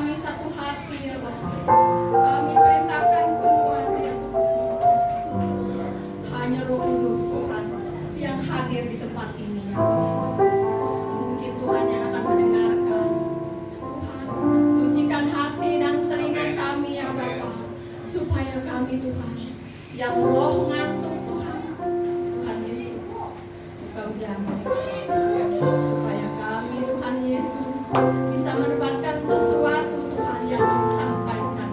kami satu hati ya Bapak. Kami perintahkan Tuhan ya Tuhan. Hanya Roh Kudus Tuhan yang hadir di tempat ini ya Bapak. Mungkin Tuhan yang akan mendengarkan. Tuhan, sucikan hati dan telinga kami ya Bapak, supaya kami Tuhan yang roh ngantuk Tuhan, Tuhan Yesus, Engkau jamah supaya kami Tuhan Yesus bisa mendapatkan sesuatu Tuhan yang disampaikan.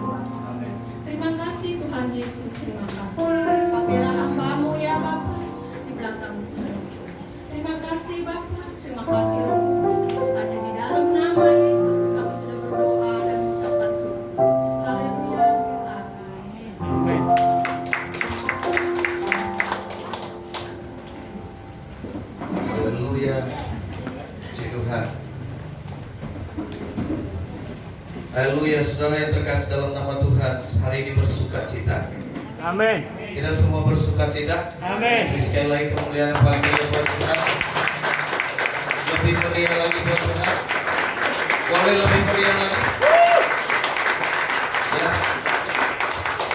Terima kasih Tuhan Yesus, terima kasih. Pakailah hamba-Mu ya Bapak di belakang sini. Terima kasih Bapak, terima kasih Roh Kudus. Hanya di dalam nama Yesus kami sudah berdoa dan mengucapkan syukur. Haleluya. Amin. Haleluya. Puji Tuhan. Haleluya, saudara yang terkasih dalam nama Tuhan, hari ini bersuka cita. Amin. Kita semua bersuka cita. Amin. Sekali lagi kemuliaan bagi buat Tuhan. Lebih meriah lagi buat Tuhan. Boleh lebih meriah lagi. Ya.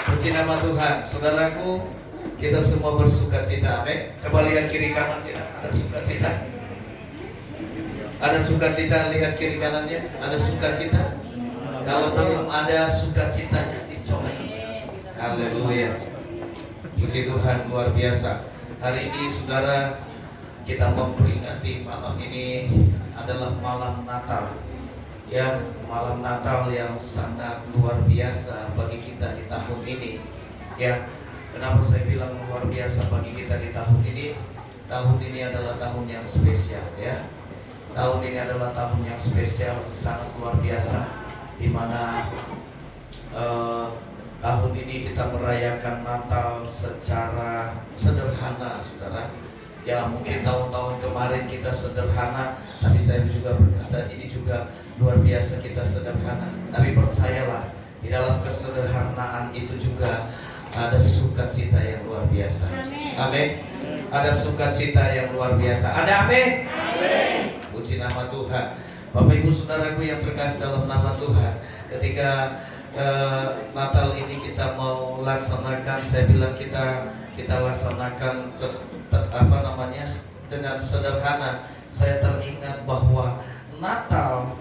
Puji nama Tuhan. Saudaraku, kita semua bersuka cita. Amin. Coba lihat kiri kanan kita. Ada sukacita. Ada sukacita, lihat kiri kanannya. Ada sukacita. Kalau belum ada sukacitanya, dicolek. Haleluya. Puji Tuhan, luar biasa. Hari ini saudara, kita memperingati malam ini adalah malam Natal. Ya, malam Natal yang sangat luar biasa bagi kita di tahun ini. Ya, kenapa saya bilang luar biasa bagi kita di tahun ini? Tahun ini adalah tahun yang spesial ya. Tahun ini adalah tahun yang spesial, sangat luar biasa, di mana tahun ini kita merayakan Natal secara sederhana, saudara. Ya, mungkin tahun-tahun kemarin kita sederhana, tapi saya juga berkata ini juga luar biasa kita sederhana. Tapi percayalah, di dalam kesederhanaan itu juga ada sukacita yang luar biasa. Amin. Ada sukacita yang luar biasa. Ada amin. Amin. Puji nama Tuhan. Bapak Ibu Saudaraku yang terkasih dalam nama Tuhan, ketika Natal ini kita mau laksanakan, saya bilang kita laksanakan dengan sederhana. Saya teringat bahwa Natal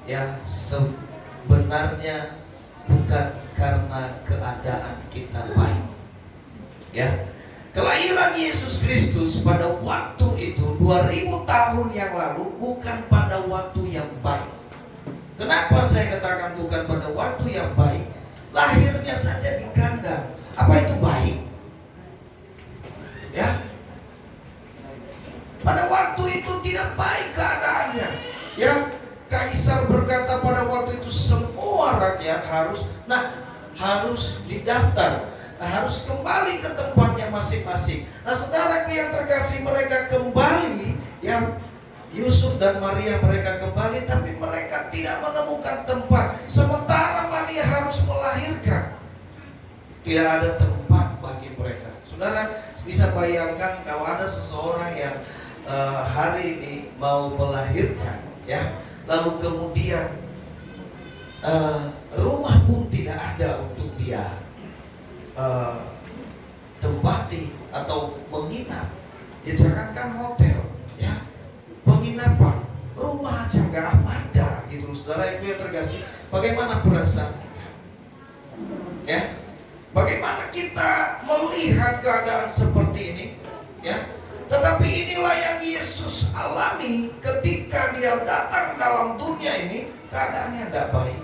ya sebenarnya bukan karena keadaan kita baik. Ya. Kelahiran Yesus Kristus pada waktu itu 2000 tahun yang lalu bukan pada waktu yang baik. Kenapa saya katakan bukan pada waktu yang baik? Lahirnya saja di kandang. Apa itu baik? Ya. Pada waktu itu tidak baik keadaannya. Ya, Kaisar berkata pada waktu itu semua rakyat harus didaftar. Harus kembali ke tempatnya masing-masing. Nah, saudaraku yang terkasih, mereka kembali, ya, Yusuf dan Maria mereka kembali, tapi mereka tidak menemukan tempat. Sementara Maria harus melahirkan, tidak ada tempat bagi mereka. Saudara bisa bayangkan kalau ada seseorang yang hari ini mau melahirkan, ya, lalu kemudian rumah pun tidak ada untuk dia tempati atau menginap. Ya, jangankan hotel, ya, penginapan, rumah aja nggak ada gitu. Saudara itu yang terkasih, bagaimana perasaan kita? Ya, bagaimana kita melihat keadaan seperti ini? Ya, tetapi inilah yang Yesus alami ketika dia datang dalam dunia ini, keadaannya tidak baik.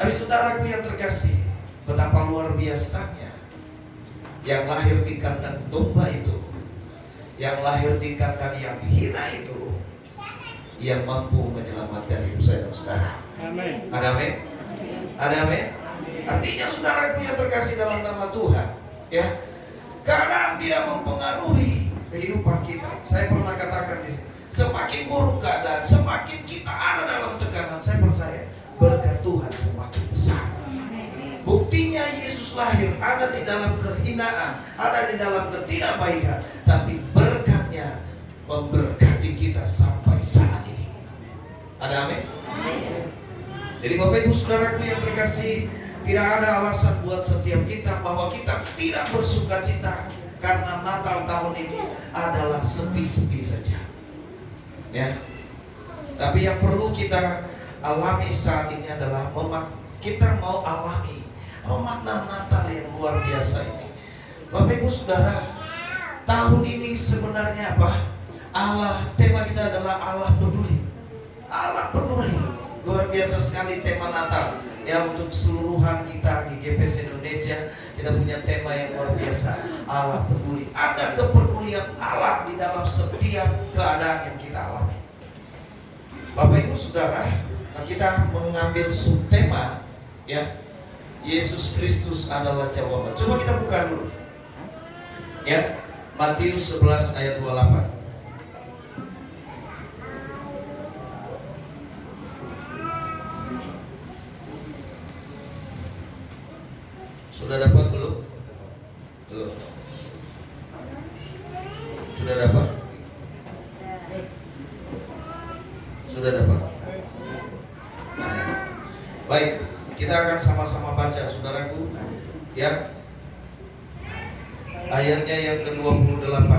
Tapi saudaraku yang terkasih, betapa luar biasanya yang lahir di kandang domba itu, yang lahir di kandang yang hina itu, yang mampu menyelamatkan hidup saya dan saudara. Amin. Ada amin? Ada amin? Artinya saudaraku yang terkasih dalam nama Tuhan, ya, keadaan tidak mempengaruhi kehidupan kita. Saya pernah katakan di sini, semakin buruk keadaan, semakin kita ada dalam tekanan, saya percaya berkat Tuhan semakin besar. Buktinya Yesus lahir ada di dalam kehinaan, ada di dalam ketidakbaikan, tapi berkatnya memberkati kita sampai saat ini. Ada amin? Jadi Bapak Ibu Saudaraku yang terkasih, tidak ada alasan buat setiap kita bahwa kita tidak bersuka cita karena Natal tahun ini adalah sepi-sepi saja. Ya. Tapi yang perlu kita alami saat ini adalah kita mau alami makna Natal yang luar biasa ini. Bapak Ibu Saudara, tahun ini sebenarnya apa? Tema kita adalah Allah peduli. Allah peduli. Luar biasa sekali tema Natal. Ya, untuk keseluruhan kita di GPS Indonesia, kita punya tema yang luar biasa. Allah peduli. Ada kepedulian Allah di dalam setiap keadaan yang kita alami. Bapak Ibu Saudara, kita mengambil subtema, ya, Yesus Kristus adalah jawaban. Coba kita buka dulu, ya, Matius 11 ayat 28. Sudah dapat belum? Belum. Sudah dapat? Sudah dapat? Baik, kita akan sama-sama baca, saudaraku, ya. Ayatnya yang ke-28.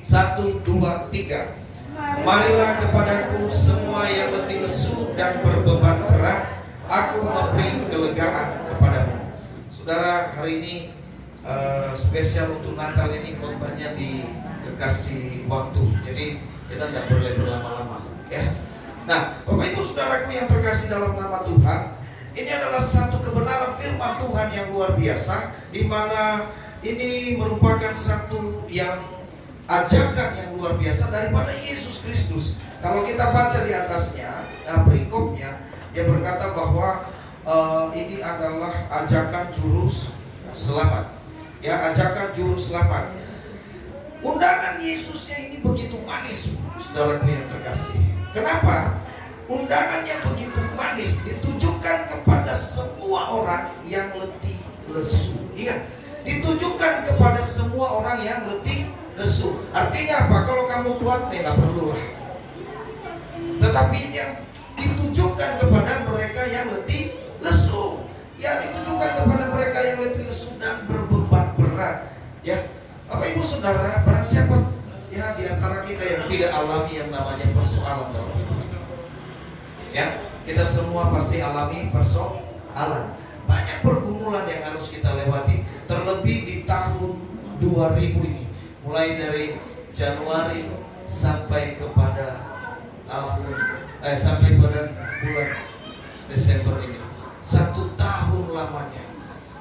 1, 2, 3. Marilah kepadaku semua yang letih lesu dan berbeban berat, aku memberi kelegaan kepadamu. Saudara, hari ini spesial untuk Natal ini khotbahnya dikasih waktu, jadi kita tidak boleh berlama-lama, ya. Nah, Bapak Ibu Saudaraku yang terkasih dalam nama Tuhan, ini adalah satu kebenaran firman Tuhan yang luar biasa, di mana ini merupakan satu yang ajakan yang luar biasa daripada Yesus Kristus. Kalau kita baca di atasnya, perikopnya, dia berkata bahwa ini adalah ajakan juru selamat, ya, ajakan juru selamat. Undangan Yesusnya ini begitu manis, saudaraku yang terkasih. Kenapa? Undangannya begitu manis, ditujukan kepada semua orang yang letih lesu. Ingat, ditujukan kepada semua orang yang letih lesu. Artinya apa? Kalau kamu kuat, nggak perlu lah. Tetapi yang ditujukan kepada mereka yang letih lesu, ya, ditujukan kepada mereka yang letih lesu dan berbeban berat, ya. Bapak Ibu Saudara, barang siapa ya di antara kita yang tidak alami yang namanya persoalan dalam hidup ini, ya, kita semua pasti alami persoalan. Banyak pergumulan yang harus kita lewati, terlebih di tahun 2000 ini, mulai dari Januari sampai kepada sampai pada bulan Desember ini. 1 tahun lamanya,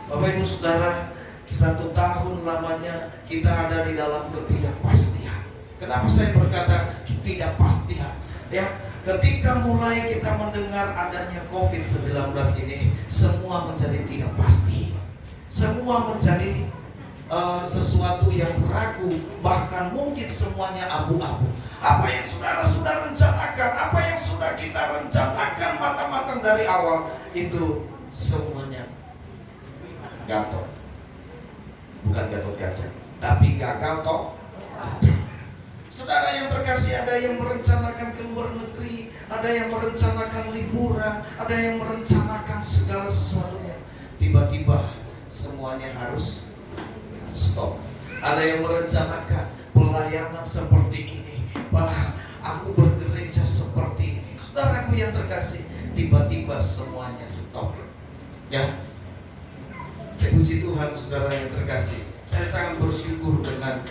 Bapak Ibu Saudara, 1 tahun lamanya kita ada di dalam ketidakpastian. Kenapa saya berkata ketidakpastian? Ya, ketika mulai kita mendengar adanya COVID-19 ini, semua menjadi tidak pasti. Semua menjadi sesuatu yang ragu, bahkan mungkin semuanya abu-abu. Apa yang saudara sudah rencanakan, apa yang sudah kita rencanakan matang-matang dari awal, itu semuanya gatot. Bukan gatot kaca, tapi gagal toh. Saudara yang terkasih, ada yang merencanakan ke luar negeri, ada yang merencanakan liburan, ada yang merencanakan segala sesuatunya. Tiba-tiba semuanya harus stop. Ada yang merencanakan pelayanan seperti ini, aku bergereja seperti ini. Saudaraku yang terkasih, tiba-tiba semuanya stop, ya. Puji Tuhan, saudara yang terkasih. Saya sangat bersyukur dengan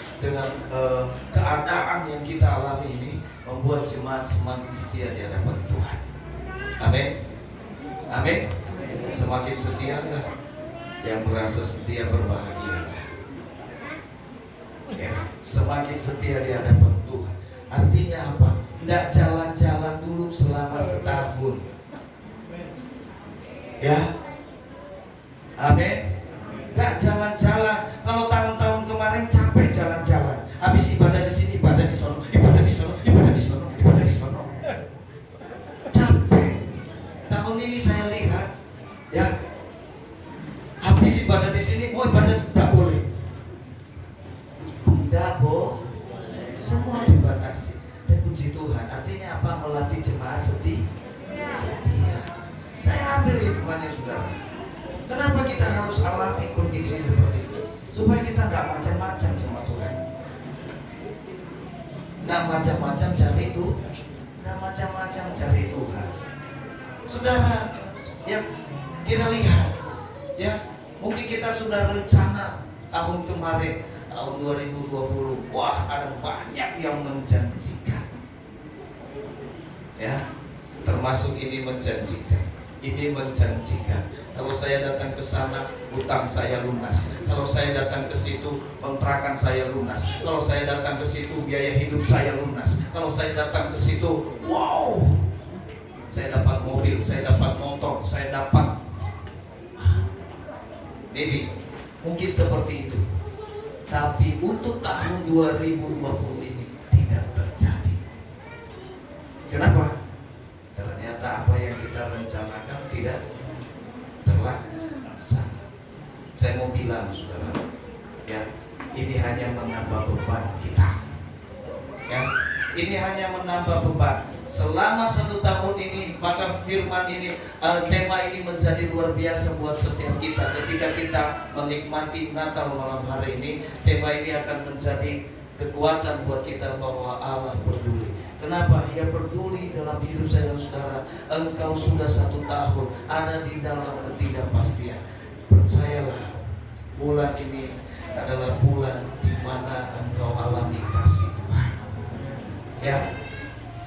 keadaan yang kita alami ini, membuat jemaat semakin setia di hadapan Tuhan. Amin. Amin. Semakin setia enggak? Yang merasa setia berbahagia. Ya, semakin setia di hadapan Tuhan. Artinya apa? Tidak jalan-jalan dulu selama setahun. Ya. Amin. Gak jalan-jalan. Kalau tahun-tahun kemarin capek jalan-jalan, habis ibadah di sini, ibadah di sono, ibadah di sono, ibadah di sono, ibadah di sono. Capek. Tahun ini saya lihat, ya, habis ibadah di sini, mau ibadah tidak boleh. Tidak boleh. Semua dibatasi. Dan puji Tuhan, artinya apa? Melatih jemaat setia. Tuhannya saudara. Kenapa kita harus alami kondisi seperti ini? Supaya kita tidak macam-macam sama Tuhan. Tidak macam-macam cari itu, tidak macam-macam cari Tuhan. Saudara, ya kita lihat, ya mungkin kita sudah rencana tahun kemarin, tahun 2020, wah ada banyak yang menjanjikan, ya termasuk ini menjanjikan. Ini menjanjikan. Kalau saya datang ke sana, hutang saya lunas. Kalau saya datang ke situ, kontrakan saya lunas. Kalau saya datang ke situ, biaya hidup saya lunas. Kalau saya datang ke situ, wow, saya dapat mobil, saya dapat motor, saya dapat. Maybe, mungkin seperti itu. Tapi untuk tahun 2020 ini tidak terjadi. Kenapa? Ternyata apa yang kita rencanakan tidak terlaksana. Saya mau bilang saudara, ya ini hanya menambah beban kita. Ya, ini hanya menambah beban. Selama 1 tahun ini, maka firman ini, tema ini menjadi luar biasa buat setiap kita. Ketika kita menikmati Natal malam hari ini, tema ini akan menjadi kekuatan buat kita bahwa Allah peduli. Kenapa? Ia peduli dalam hidup saya dan saudara. Engkau sudah 1 tahun ada di dalam ketidakpastian. Percayalah, bulan ini adalah bulan di mana engkau alami kasih Tuhan. Ya,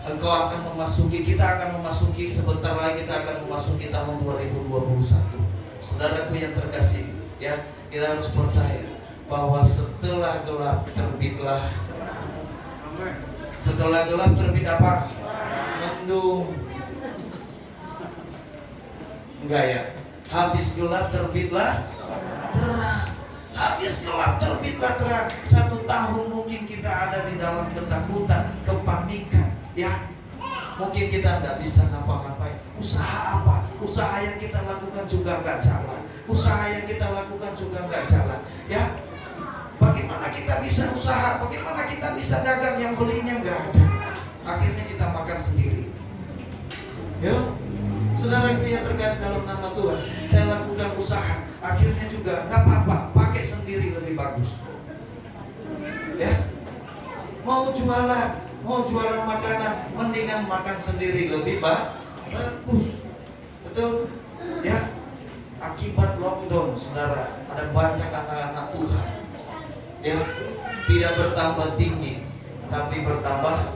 engkau akan memasuki, kita akan memasuki, sebentar lagi kita akan memasuki tahun 2021. Saudaraku yang terkasih, ya kita harus percaya bahwa setelah gelap terbitlah. Setelah gelap terbit apa? Mendung. Enggak ya? Habis gelap terbitlah terang. Habis gelap terbitlah terang. 1 tahun mungkin kita ada di dalam ketakutan, kepanikan, ya. Mungkin kita tidak bisa ngapa-ngapain. Usaha apa? Usaha yang kita lakukan juga nggak jalan. Usaha yang kita lakukan juga nggak jalan, ya. Bagaimana kita bisa usaha? Bagaimana kita bisa dagang, yang belinya nggak ada? Akhirnya kita makan sendiri. Ya, saudaraku yang terkasih dalam nama Tuhan, saya lakukan usaha, akhirnya juga nggak apa-apa, pakai sendiri lebih bagus. Ya, mau jualan makanan, mendingan makan sendiri lebih bagus. Betul? Ya, akibat lockdown, saudara, ada banyak anak-anak Tuhan, ya, tidak bertambah tinggi, tapi bertambah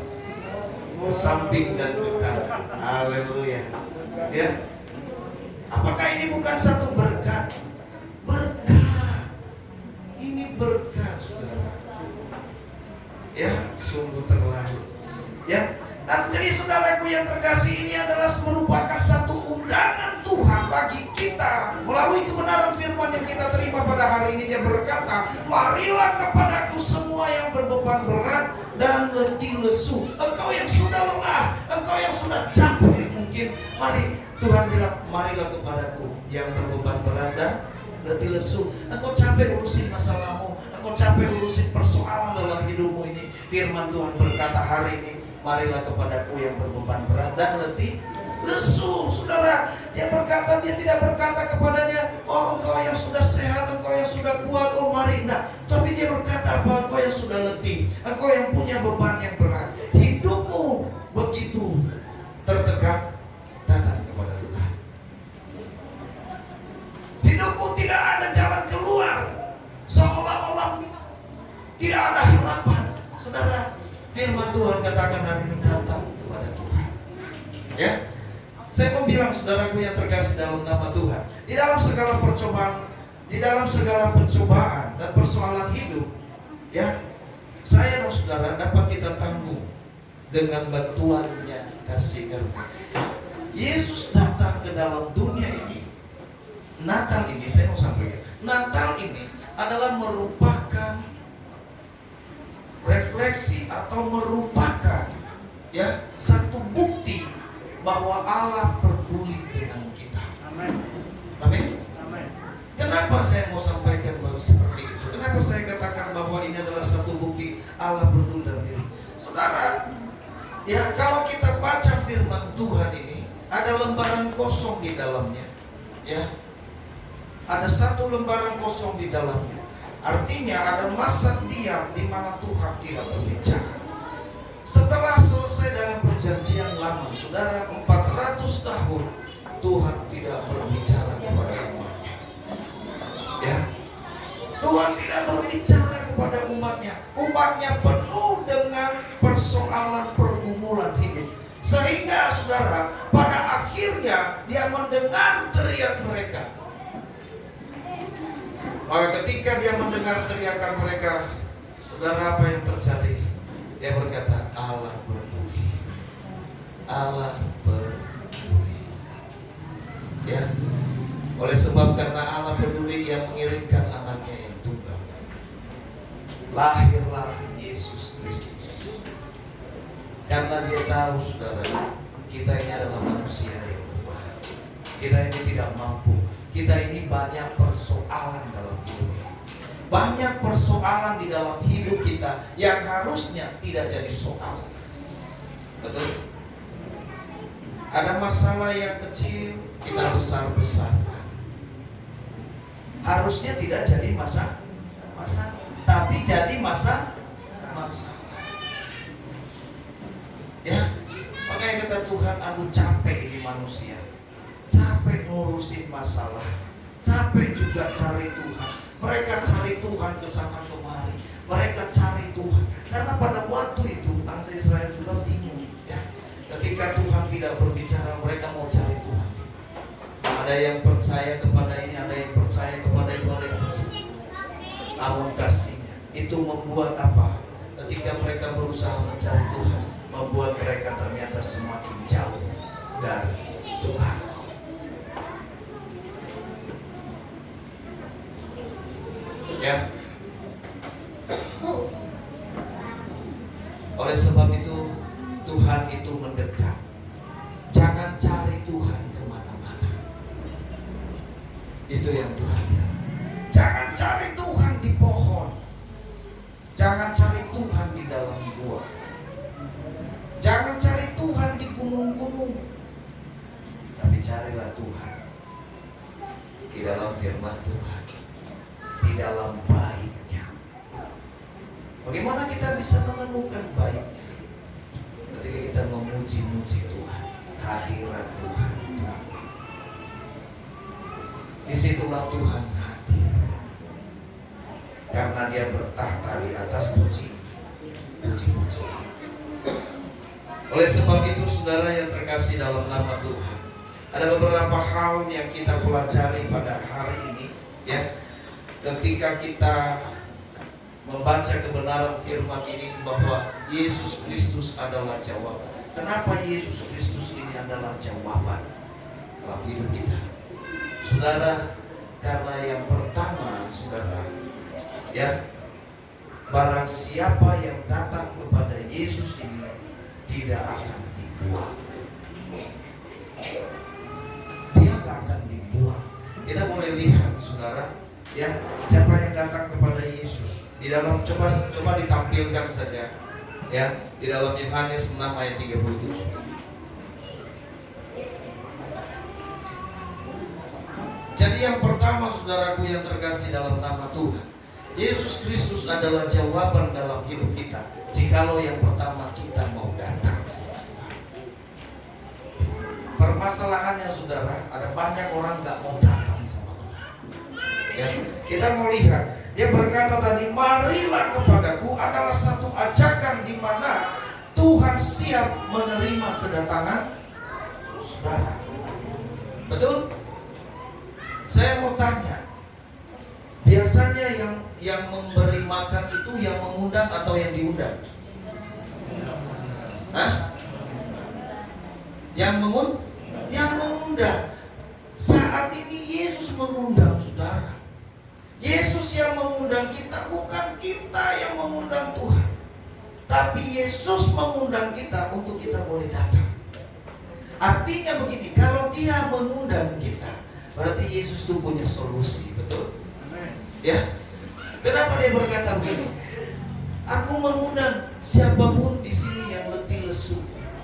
ke samping dan ke kanan. Haleluya. Ya, apakah ini bukan satu berkat? Berkat. Ini berkat, saudara. Ya, sungguh terlalu. Ya, nah, jadi saudaraku yang terkasih, ini adalah merupakan satu undangan Tuhan bagi kita melalui kebenaran firman yang kita terima pada hari ini. Dia berkata, marilah kepadaku semua yang berbeban berat dan letih lesu. Engkau yang sudah lelah, engkau yang sudah capek mungkin, mari, Tuhan bilang, marilah kepadaku yang berbeban berat dan letih lesu. Engkau capek urusin masalahmu, engkau capek urusin persoalan dalam hidupmu ini. Firman Tuhan berkata hari ini, marilah kepadaku yang berbeban berat dan letih lesu. Saudara, dia berkata, dia tidak berkata kepadanya, oh engkau yang sudah sehat, engkau yang sudah kuat, oh mari. Nah, tapi dia berkata apa? Engkau yang sudah letih, engkau yang punya beban yang berat, hidupmu begitu tertekan, datang kepada Tuhan. Hidupmu tidak ada jalan keluar, seolah-olah tidak ada harapan. Saudara, firman Tuhan katakan hari ini, datang kepada Tuhan. Ya, saya mau bilang saudaraku yang terkasih dalam nama Tuhan, di dalam segala pencobaan dan persoalan hidup, ya, saya dan saudara dapat kita tanggung dengan bantuannya kasih karunia. Yesus datang ke dalam dunia ini. Natal ini, saya mau sampaikan, Natal ini adalah merupakan refleksi atau merupakan, ya, satu bukti bahwa Allah peduli dengan kita. Amin. Kenapa saya mau sampaikan bahwa seperti itu? Kenapa saya katakan bahwa ini adalah satu bukti Allah peduli dalam hidup saudara? Ya, kalau kita baca firman Tuhan ini, ada lembaran kosong di dalamnya. Ya, ada satu lembaran kosong di dalamnya. Artinya ada masa diam di mana Tuhan tidak berbicara. Setelah selesai dalam perjanjian lama, saudara, 400 tahun Tuhan tidak berbicara kepada umatnya. Ya, Tuhan tidak berbicara kepada umatnya. Umatnya penuh dengan persoalan pergumulan hidup. Sehingga saudara, pada akhirnya dia mendengar teriak mereka. Maka ketika dia mendengar teriakan mereka, saudara, apa yang terjadi? Dia berkata, Allah peduli. Allah peduli. Ya. Oleh sebab karena Allah peduli, Ia mengirimkan anaknya yang tunggal. Lahirlah Yesus Kristus. Karena Dia tahu, saudara, kita ini adalah manusia yang lemah. Kita ini tidak mampu. Kita ini banyak persoalan dalam hidup ini. Banyak persoalan di dalam hidup kita yang harusnya tidak jadi soal. Betul? Ada masalah yang kecil kita besar-besarkan. Harusnya tidak jadi masalah, tapi jadi masalah. Ya, makanya kata Tuhan, aku capek ini manusia. Capek ngurusin masalah, capek juga cari Tuhan. Mereka cari Tuhan ke sana kemari. Mereka cari Tuhan. Karena pada waktu itu bangsa Israel sudah bingung, ya. Ketika Tuhan tidak berbicara, mereka mau cari Tuhan. Ada yang percaya kepada ini, ada yang percaya kepada itu, ada yang percaya. Namun kasihnya itu membuat apa? Ketika mereka berusaha mencari Tuhan, membuat mereka ternyata semakin jauh dari Tuhan. Ya. Oleh sebab itu Tuhan itu mendekat. Jangan cari Tuhan kemana-mana. Itu yang Tuhan bilang. Jangan cari Tuhan di pohon. Jangan cari Tuhan di dalam gua. Jangan cari Tuhan di gunung-gunung. Tapi carilah Tuhan di dalam firman Tuhan, di dalam baitnya. Bagaimana kita bisa menemukan baitnya? Ketika kita memuji-muji Tuhan, hadirat Tuhan. Disitulah Tuhan hadir. Karena Dia bertahta di atas puji-puji. Oleh sebab itu, saudara yang terkasih dalam nama Tuhan, ada beberapa hal yang kita pelajari pada hari ini, ya. Ketika kita membaca kebenaran firman ini bahwa Yesus Kristus adalah jawaban. Kenapa Yesus Kristus ini adalah jawaban dalam hidup kita? Saudara, karena yang pertama, saudara, ya, barang siapa yang datang kepada Yesus ini tidak akan dibuang. Dia gak akan dibuang. Kita boleh lihat, saudara, ya, siapa yang datang kepada Yesus. Di dalam coba ditampilkan saja, ya, di dalam Yohanes 6 ayat 37. Jadi yang pertama, saudaraku yang terkasih dalam nama Tuhan, Yesus Kristus adalah jawaban dalam hidup kita. Jikalau yang pertama kita mau datang sama Tuhan. Permasalahannya, saudara, ada banyak orang gak mau datang sama Tuhan. Ya, kita mau lihat. Dia berkata tadi, marilah kepadaku adalah satu ajakan di mana Tuhan siap menerima kedatangan saudara. Betul? Saya mau tanya, biasanya yang memberi makan itu yang mengundang atau yang diundang? Hah? Yang mengundang. Saat ini Yesus mengundang saudara. Yesus yang mengundang kita, bukan kita yang mengundang Tuhan. Tapi Yesus mengundang kita untuk kita boleh datang. Artinya begini, kalau Dia mengundang kita, berarti Yesus itu punya solusi, betul? Ya. Kenapa Dia berkata begini? Aku mengundang siapapun di sini yang letih lesu,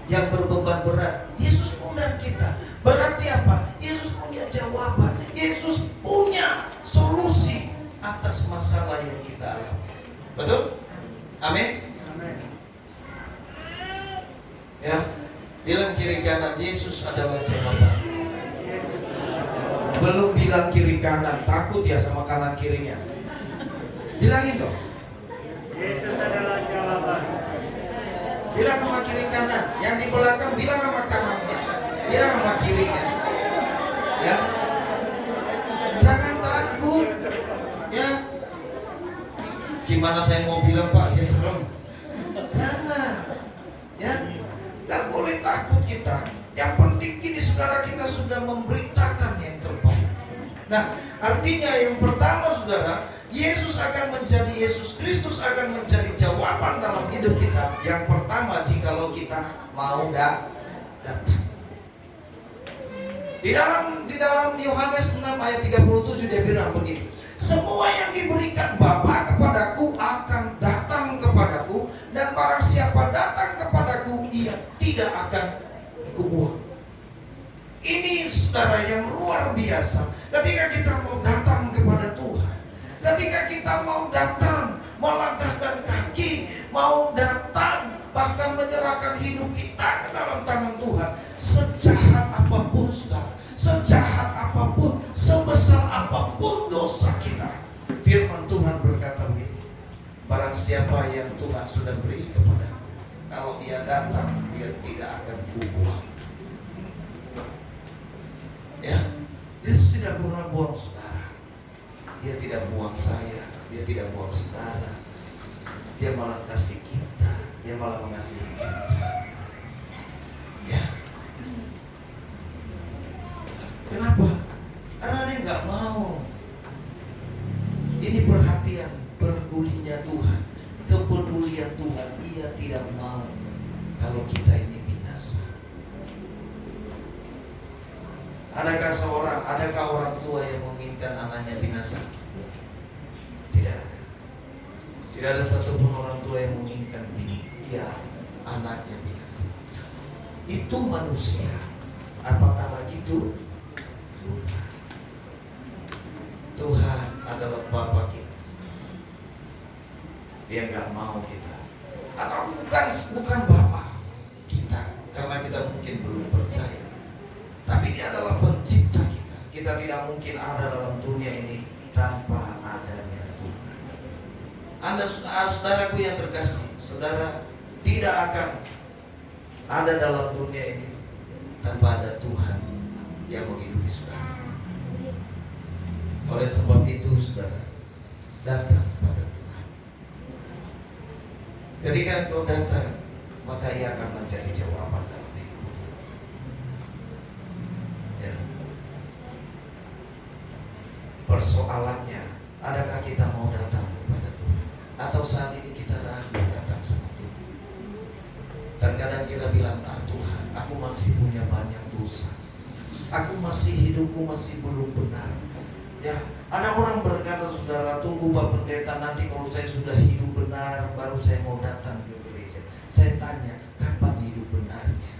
yang berbeban berat. Yesus undang kita. Berarti apa? Yesus punya jawaban. masalah yang kita alami. Betul? Amin. Ya, bilang kiri kanan, Yesus adalah jawaban. Belum bilang kiri kanan, takut ya sama kanan kirinya. Bilangin toh. Yesus adalah jawaban. Bilang sama kiri kanan, yang di belakang bilang sama kanannya, bilang sama kirinya. Ya, jangan takut. Ya, gimana saya mau bilang Pak, dia serem. Jangan. Ya, nggak boleh takut kita. Yang penting ini saudara, kita sudah memberitakan yang terbaik. Nah, artinya yang pertama saudara, Yesus Kristus akan menjadi jawaban dalam hidup kita. Yang pertama, jikalau kita mau datang. Di dalam Yohanes 6 ayat 37 dia bilang begini, semua yang diberikan Bapa kepadaku akan datang kepadaku, dan barang siapa datang kepadaku, ia tidak akan kubuang. Ini saudara yang luar biasa. Ketika kita mau datang kepada Tuhan, ketika kita mau datang, melangkahkan kaki, mau datang, bahkan menyerahkan hidup kita ke dalam tangan Tuhan, sejahat apapun saudara, sejahat apapun, sebesar apapun dosa kita, firman Tuhan berkata begini, barang siapa yang Tuhan sudah beri kepada, kalau ia datang, dia tidak akan kubuang. Ya, Yesus tidak pernah buang saudara. Dia tidak buang saya, dia tidak buang saudara. Dia malah kasih kita, dia malah mengasihi kita. Ya. Kenapa? Karena dia nggak mau. Ini perhatian, pedulinya Tuhan, kepedulian Tuhan. Ia tidak mau kalau kita ini binasa. Adakah orang tua yang menginginkan anaknya binasa? Tidak ada. Tidak ada satupun orang tua yang menginginkan anaknya binasa. Itu manusia. Apatah lagi itu Tuhan. Tuhan adalah Bapa kita. Dia nggak mau kita. Atau bukan Bapa kita, karena kita mungkin belum percaya. Tapi dia adalah pencipta kita. Kita tidak mungkin ada dalam dunia ini tanpa adanya Tuhan. Anda saudaraku yang terkasih, saudara tidak akan ada dalam dunia ini tanpa ada Tuhan yang menghidupi saudara. Oleh sebab itu saudara, datang pada Tuhan. Ketika engkau datang, maka ia akan menjadi jawaban dalam hidup. Ya. Persoalannya, adakah kita mau datang kepada Tuhan? Atau saat ini kita ragu datang sama Tuhan? Terkadang kita bilang, Tuhan, aku masih punya banyak dosa. Hidupku masih belum benar. Ya, ada orang berkata, saudara, tunggu Pak Pendeta, nanti kalau saya sudah hidup benar, baru saya mau datang ke gereja. Saya tanya, kapan hidup benarnya?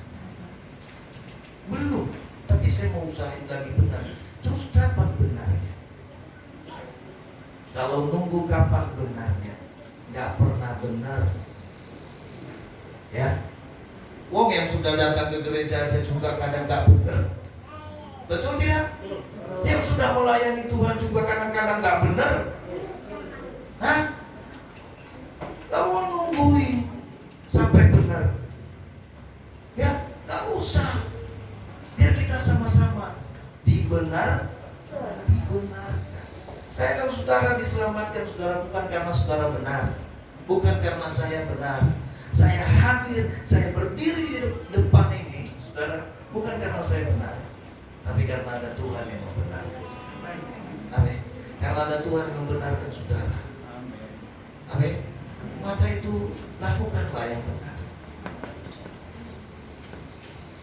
Belum, tapi saya mau usahain lagi benar. Terus kapan benarnya? Kalau nunggu kapan benarnya, nggak pernah benar. Ya, wong yang sudah datang ke gereja aja juga kadang nggak benar. Betul tidak? Yang sudah melayani Tuhan juga kadang-kadang nggak benar. Hah? Lalu nungguin sampai benar. Ya, nggak usah. Biar kita sama-sama dibenarkan. Saya kalau saudara diselamatkan, saudara bukan karena saudara benar, bukan karena saya benar. Saya hadir, saya berdiri di depan ini, saudara, bukan karena saya benar, tapi karena ada Tuhan yang membenarkan saya. Amin. Karena ada Tuhan yang membenarkan saudara. Amin. Maka itu lakukanlah yang benar.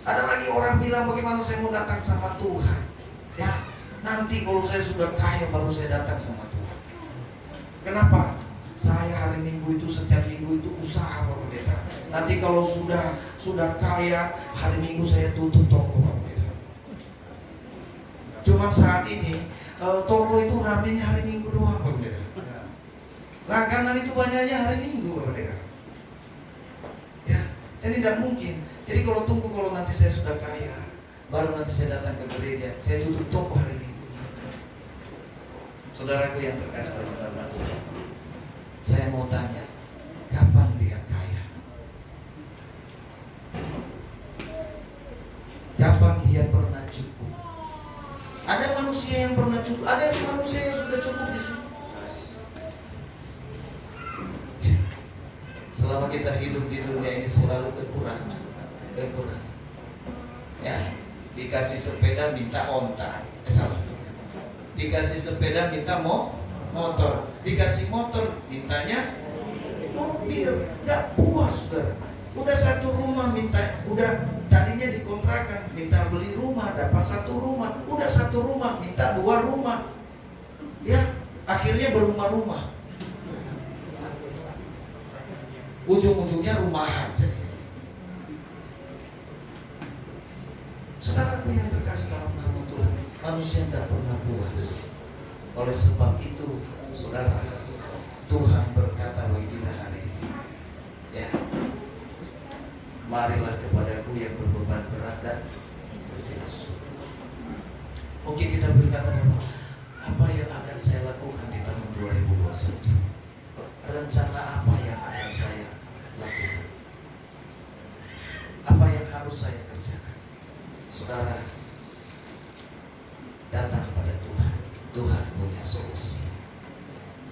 Ada lagi orang bilang, bagaimana saya mau datang sama Tuhan? Ya, nanti kalau saya sudah kaya baru saya datang sama Tuhan. Kenapa? Saya hari Minggu itu, setiap minggu itu usaha Pak Pendeta. Nanti kalau sudah kaya, hari Minggu saya tutup toko Pak Pendeta. Cuman saat ini toko itu ramenya hari Minggu doang Pak Pendeta. Langganan itu banyaknya hari Minggu, Bapak Pendeta. Ya, jadi tidak mungkin. Jadi kalau tunggu kalau nanti saya sudah kaya, baru nanti saya datang ke gereja, saya tutup toko hari Minggu. Saudaraku yang terkasih dalam nama Tuhan, saya mau tanya, kapan dia kaya? Kapan dia pernah cukup? Ada manusia yang pernah cukup, ada manusia yang sudah cukup di sini. Selama kita hidup di dunia ini selalu kekurangan. Ya, dikasih sepeda minta onta, salah. Dikasih sepeda minta motor, dikasih motor mintanya mobil, nggak puas, saudara. Udah satu rumah minta, udah tadinya dikontrakan minta beli rumah, dapat satu rumah, udah satu rumah minta 2 rumah, ya akhirnya berumah-rumah, ujung-ujungnya rumahan jadi. Saudaraku yang terkasih dalam nama Tuhan, manusia tidak pernah puas. Oleh sebab itu, saudara, Tuhan berkata bagi kita hari ini, ya, marilah kepadaku yang berbeban berat dan letih lesu. Mungkin kita berkata, apa yang akan saya lakukan di tahun 2021? Rencana apa yang akan saya lakukan? Apa yang harus saya kerjakan? Saudara, datang pada Tuhan. Tuhan punya solusi.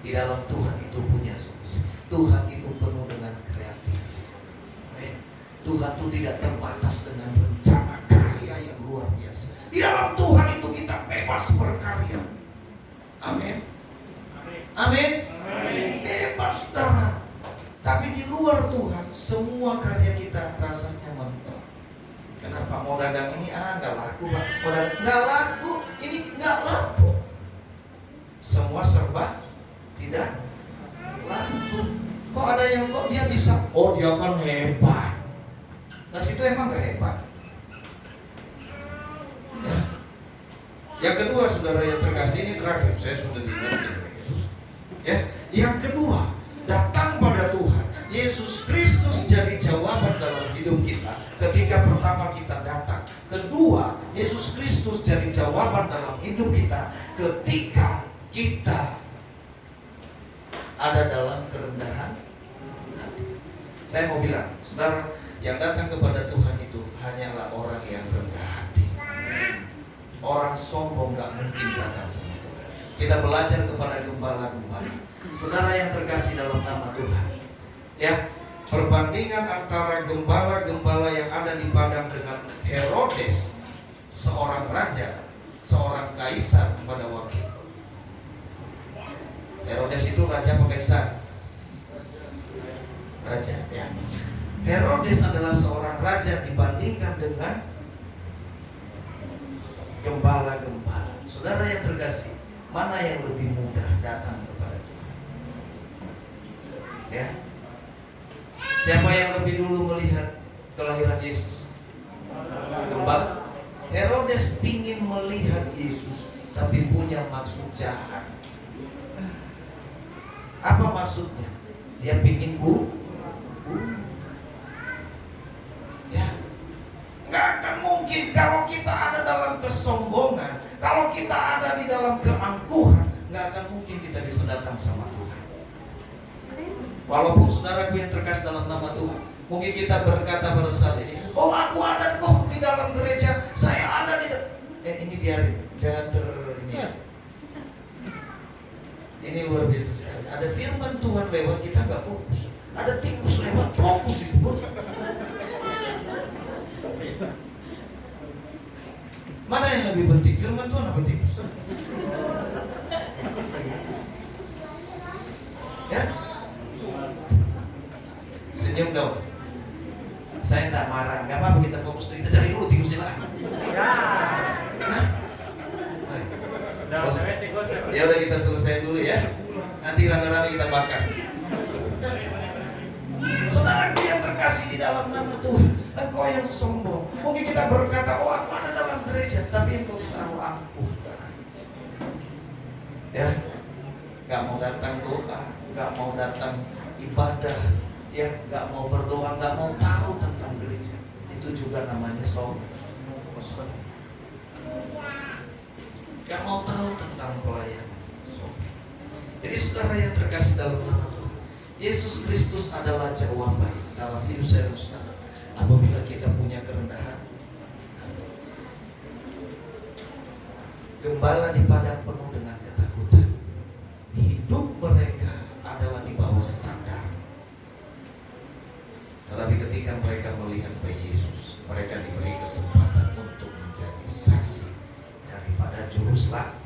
Di dalam Tuhan itu punya solusi. Tuhan itu penuh dengan kreatif. Tuhan itu tidak terbatas dengan rencana karya yang luar biasa. Di dalam Tuhan itu kita bebas berkarya. Amin. Amin. Bebas, saudara. Tapi di luar Tuhan, semua karya kita rasanya mentok. Kenapa mau dagang ini? Nggak laku, Pak. Mau dagang nggak laku, ini nggak laku. Semua serba tidak laku. Kok ada yang kok dia bisa? Oh, dia kan hebat. Nah, situ emang nggak hebat. Ya. Yang kedua, saudara yang terkasih, ini terakhir, saya sudah diingatkan. Ya, yang kedua, datang pada Tuhan. Yesus Kristus jadi jawaban dalam hidup kita ketika pertama kita datang. Kedua, Yesus Kristus jadi jawaban dalam hidup kita ketika kita ada dalam kerendahan hati. Saya mau bilang, saudara, yang datang kepada Tuhan itu hanyalah orang yang rendah hati. Orang sombong gak mungkin datang sama Tuhan. Kita belajar kepada gembala-gembala. Saudara yang terkasih dalam nama Tuhan, ya, perbandingan antara gembala-gembala yang ada di padang dengan Herodes, seorang raja, seorang kaisar pada waktu. Herodes itu raja apa kaisar? Raja, ya. Herodes adalah seorang raja dibandingkan dengan gembala-gembala. Saudara yang terkasih, mana yang lebih mudah datang kepada Tuhan? Ya. Siapa yang lebih dulu melihat kelahiran Yesus? Gembala. Herodes ingin melihat Yesus, tapi punya maksud jahat. Apa maksudnya? Dia ingin ya. Gak akan mungkin kalau kita ada dalam kesombongan, kalau kita ada di dalam keangkuhan, gak akan mungkin kita bisa datang sama Tuhan. Walaupun saudaraku yang terkasih dalam nama Tuhan, mungkin kita berkata pada saat ini, oh aku ada kok di dalam gereja, saya ada di ini biarin, jangan ini ya. Ini luar biasa sekali. Ada firman Tuhan lewat, kita gak fokus. Ada tikus lewat, fokus itu. Mana yang lebih penting, firman Tuhan apa tikus? Ya? Senyum dong. Saya tidak marah, gak apa-apa, kita fokus. Kita cari dulu tikusnya lah. Ya udah, kita selesai dulu ya. Nanti rame-rame kita bakar. Saudara yang terkasih di dalam nama Tuhan, engkau yang sombong, mungkin kita berkata, oh aku ada dalam gereja, tapi engkau selalu angkuh, saudara. Ya, gak mau datang doa, nggak mau datang ibadah, ya nggak mau berdoa, nggak mau tahu tentang gereja. Itu juga namanya sombong. Nggak mau tahu tentang pelayanan. Sombong. Jadi saudara yang terkasih dalam nama Tuhan, Yesus Kristus adalah jawaban dalam hidup saya dan saudara. Apabila kita punya kerendahan hati. Gembala di padang penuh dengan ketakutan. Hidup mereka adalah di bawah standar. Tetapi ketika mereka melihat bayi Yesus, mereka diberi kesempatan untuk menjadi saksi daripada juru selamat.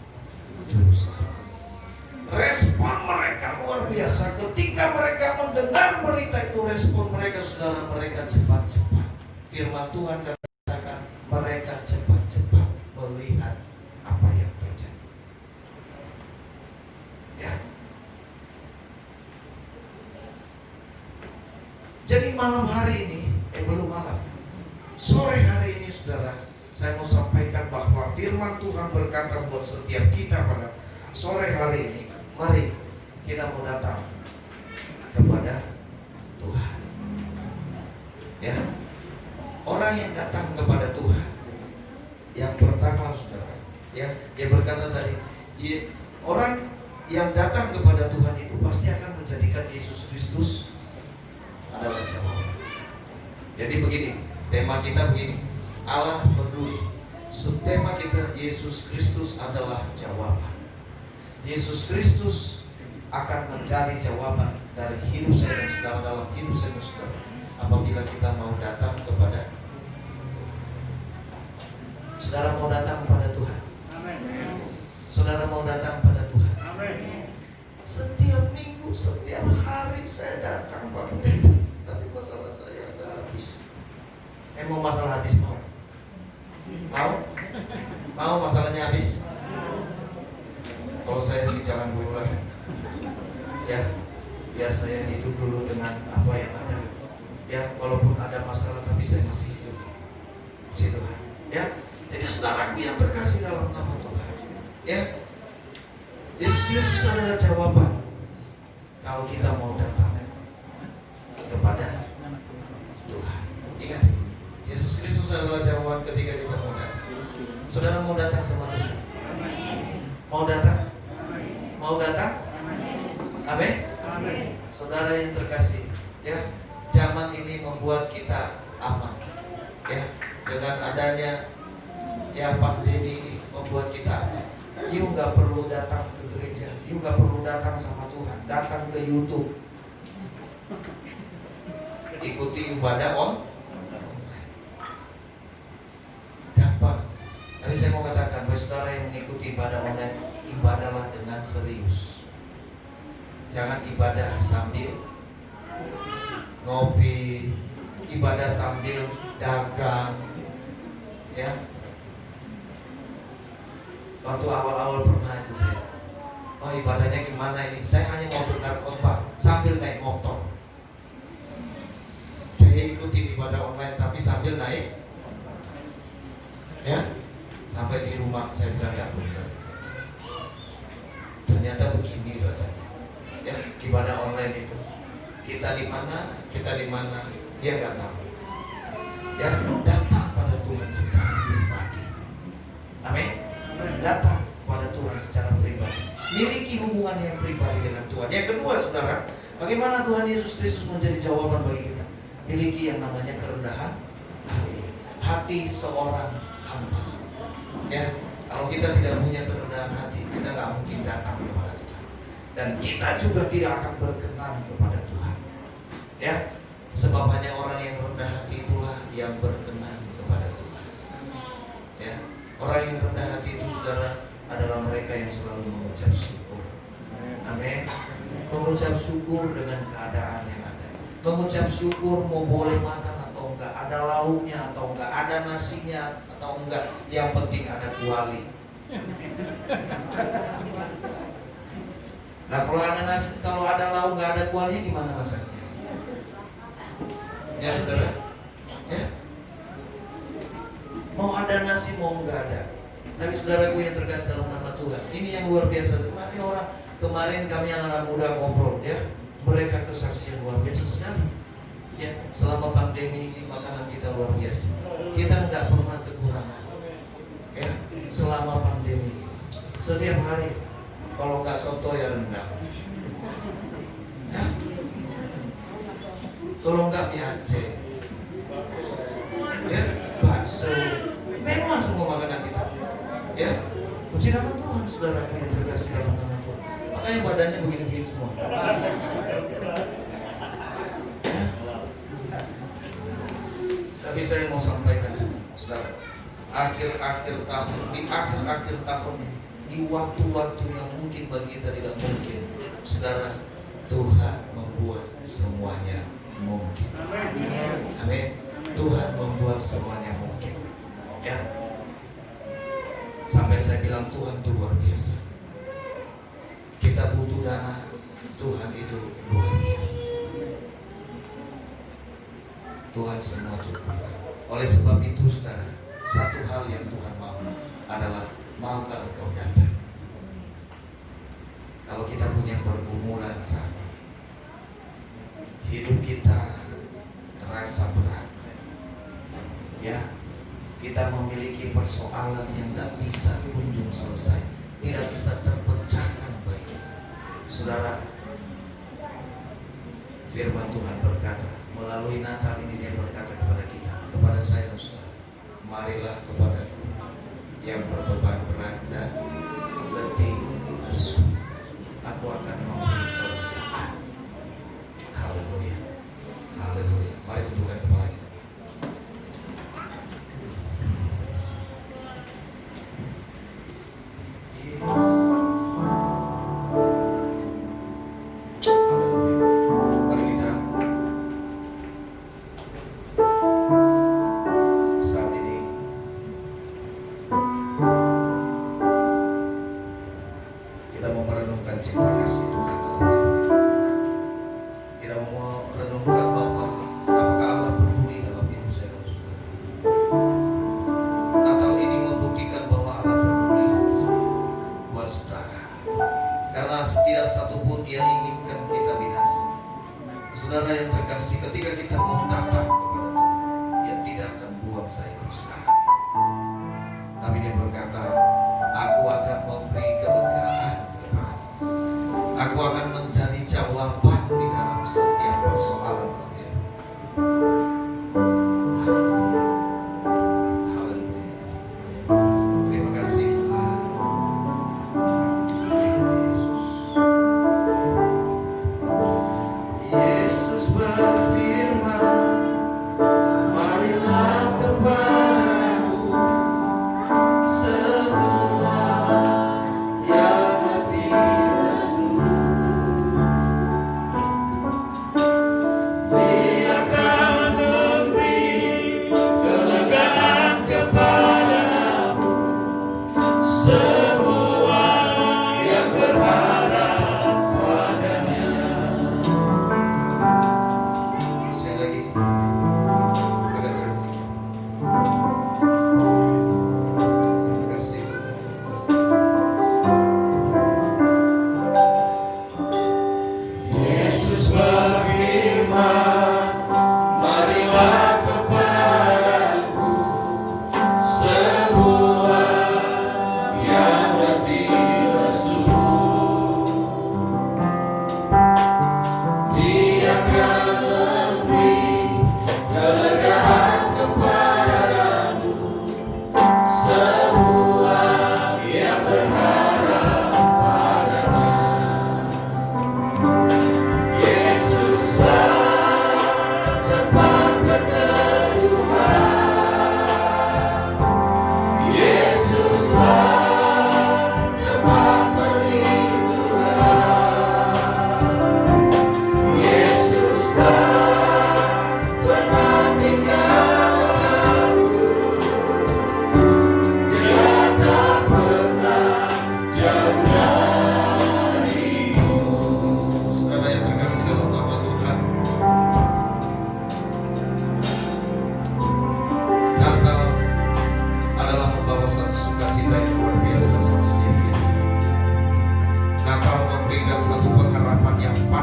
Respon mereka luar biasa. Ketika mereka mendengar berita itu, respon mereka, saudara, mereka cepat-cepat. Firman Tuhan katakan mereka cepat-cepat melihat apa yang terjadi. Ya. Jadi malam hari ini, belum malam, sore hari ini saudara, saya mau sampaikan bahwa firman Tuhan berkata buat setiap kita pada sore hari ini, mari kita mau datang kepada Tuhan. Ya, orang yang datang kepada Tuhan, yang pertama saudara, ya, dia berkata tadi, orang yang datang kepada Tuhan itu pasti akan menjadikan Yesus Kristus adalah jawaban. Jadi begini, tema kita begini, Allah peduli. Subtema kita, Yesus Kristus adalah jawaban. Yesus Kristus akan menjadi jawaban dari hidup saya dan saudara, dalam hidup saya dan saudara, apabila kita mau datang kepada Tuhan. Saudara mau datang kepada Tuhan? Amin. Saudara mau datang pada Tuhan? Amin. Setiap minggu, setiap hari saya datang Pak Pendeta, tapi masalah saya nggak habis. Mau masalah habis mau? Mau masalahnya habis? Kalau saya sih jangan dulu lah, ya, biar saya hidup dulu dengan apa yang ada. Ya, walaupun ada masalah tapi saya masih hidup. Puji Tuhan. Ya, jadi saudaraku yang terkasih dalam nama Tuhan, ya, Yesus Kristus adalah jawaban kalau kita mau datang kepada Tuhan. Ingat itu, Yesus Kristus adalah jawaban ketika kita mau datang. Saudara mau datang sama Tuhan? Mau datang? Mau datang? Amin. Saudara yang terkasih, ya, zaman ini membuat kita aman, ya, dengan adanya ya pandemi ini membuat kita aman. You nggak perlu datang ke gereja, you nggak perlu datang sama Tuhan, datang ke YouTube, ikuti ibadah online. Gampang. Tapi saya mau katakan, bagi saudara yang mengikuti ibadah online, ibadahlah dengan serius. Jangan ibadah sambil ngopi, ibadah sambil dagang, ya. Waktu awal-awal pernah itu saya, oh ibadahnya gimana ini? Saya hanya mau dengar khotbah sambil naik motor. Saya ikutin ibadah online tapi sambil naik, ya. Sampai di rumah saya bilang nggak benar. Ternyata begini rasanya, ya, ibadah online itu. Kita di mana, dia nggak tahu. Ya, datang pada Tuhan secara pribadi. Amin. Datang pada Tuhan secara pribadi. Miliki hubungan yang pribadi dengan Tuhan. Yang kedua, saudara, bagaimana Tuhan Yesus Kristus menjadi jawaban bagi kita? Miliki yang namanya kerendahan hati. Hati seorang hamba. Ya, kalau kita tidak punya kerendahan hati, kita nggak mungkin datang kepada Tuhan. Dan kita juga tidak akan berkenan kepada Tuhan. Ya, sebab hanya orang yang rendah hati itulah yang berkenan kepada Tuhan. Ya, orang yang rendah hati itu, saudara, adalah mereka yang selalu mengucap syukur. Amin. Mengucap syukur dengan keadaan yang ada. Mengucap syukur mau boleh makan atau enggak, ada lauknya atau enggak, ada nasinya atau enggak, yang penting ada kuali. Nah, kalau ada nasi, kalau ada lauk enggak ada kualinya, gimana masaknya? Ya saudara, ya, mau ada nasi mau enggak ada. Tapi saudaraku yang terkasih dalam nama Tuhan, ini yang luar biasa. Tapi orang Kemarin kami anak-anak muda ngobrol ya, mereka kesaksian luar biasa sekali. Ya, selama pandemi ini makanan kita luar biasa. Kita nggak pernah kekurangan. Ya, selama pandemi ini setiap hari kalau nggak soto ya rendang. Ya, kalau nggak mie Aceh, ya bakso. Memang semua makanan kita. Ya, puji nama Tuhan, saudara yang terkasih dalam nama Tuhan. Makanya badannya begini-begini semua. Ya. Tapi saya mau sampaikan sama saudara, akhir-akhir tahun, di akhir-akhir tahun ini, di waktu-waktu yang mungkin bagi kita tidak mungkin, saudara, Tuhan membuat semuanya mungkin. Amin. Tuhan membuat semuanya mungkin. Ya. Sampai saya bilang Tuhan itu luar biasa. Kita butuh dana, Tuhan itu luar biasa. Tuhan semua cukup. Oleh sebab itu saudara, satu hal yang Tuhan mau adalah maukah engkau datang. Kalau kita punya pergumulan saat ini, hidup kita terasa berat, ya, kita memiliki persoalan yang tidak bisa kunjung selesai, tidak bisa terpecahkan baik kita. Saudara, firman Tuhan berkata, melalui Natal ini dia berkata kepada kita, kepada saya dan saudara, marilah kepada yang berbeban berat dan letih lesu, aku akan memberi kelegaan. Haleluya, haleluya. Mari tundukkan kepala kita. Saudara yang terkasih, ketika kita mau datang kepada Tuhan, dia tidak akan buang saya ke saudara. Tapi dia berkata, aku akan memberi kelegaan kepadamu. Aku akan menjadi jawaban di dalam setiap persoalan hidup. Haleluya. Haleluya. Terima kasih Tuhan. Terima Yesus. Yesus berfirman, marilah kepadaku semua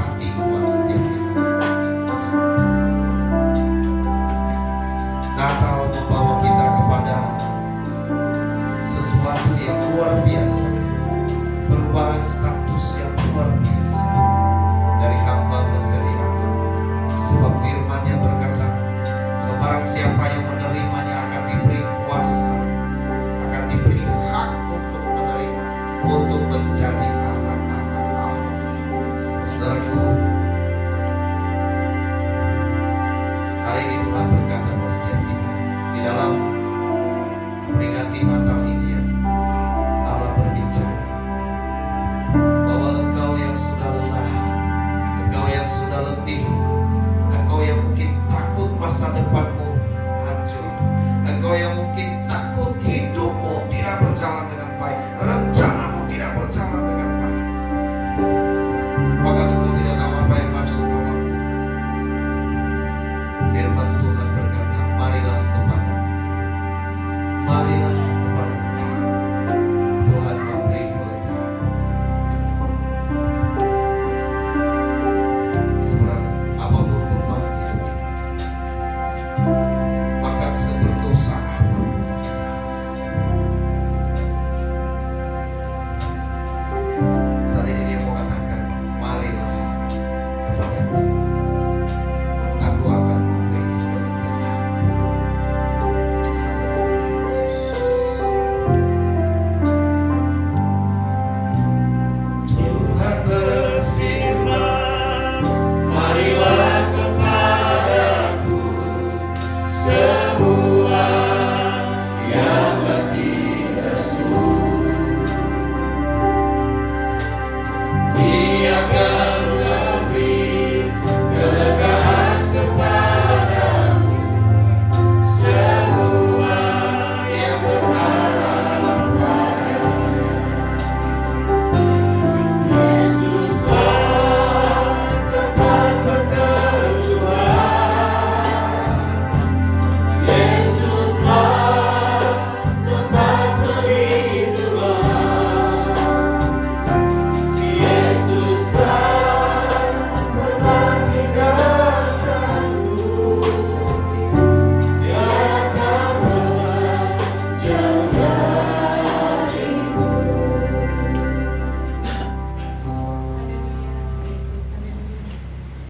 pasti buat setiap kita. Natal membawa kita kepada sesuatu yang luar biasa, perubahan status yang luar biasa, dari hamba menjadi anak. Sebab firman-Nya berkata, barang siapa yang menerimanya akan diberi kuasa, akan diberi hak untuk menerima, untuk menjadi anak-anak Allah. Saudaraku,